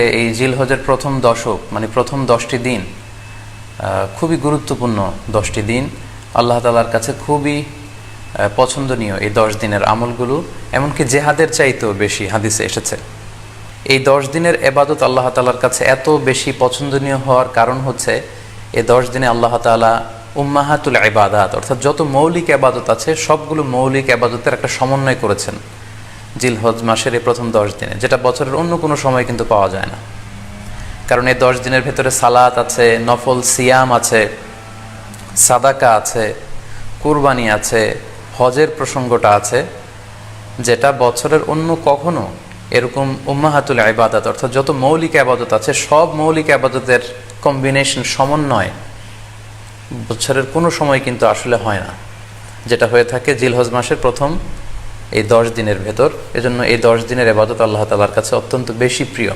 এই জিলহজের প্রথম দশক মানে প্রথম 10টি দিন খুবই গুরুত্বপূর্ণ 10টি দিন। আল্লাহ তাআলার কাছে খুবই পছন্দনীয় এই 10 দিনের আমলগুলো, এমনকি জেহাদের চাইতেও বেশি হাদিসে এসেছে। এই 10 দিনের ইবাদত আল্লাহ তাআলার কাছে এত বেশি পছন্দনীয় হওয়ার কারণ হচ্ছে এই 10 দিনে আল্লাহ তাআলা উম্মাহাতুল ইবাদাত অর্থাৎ যত মৌলিক ইবাদত আছে সবগুলো মৌলিক ইবাদতের একটা সমন্বয় করেছেন জিলহজ মাসের এই প্রথম 10 দিনে, যেটা বছরের অন্য কোনো সময় কিন্তু পাওয়া যায় না। কারণ এই 10 দিনের ভেতরে সালাত আছে, নফল সিয়াম আছে, সাদাকা আছে, কুরবানি আছে, হজের প্রসঙ্গটা আছে, যেটা বছরের অন্য কখনো এরকম উম্মাহাতুল ইবাদত অর্থাৎ যত মৌলিক ইবাদত আছে সব মৌলিক ইবাদতের কম্বিনেশন সমন্বয় বছরের কোনো সময় কিন্তু আসলে হয় না, যেটা হয়ে থাকে জিলহজ মাসের প্রথম এই 10 দিনের ভেতর। এজন্য এই 10 দিনের ইবাদত আল্লাহ তাআলার কাছে অত্যন্ত বেশি প্রিয়।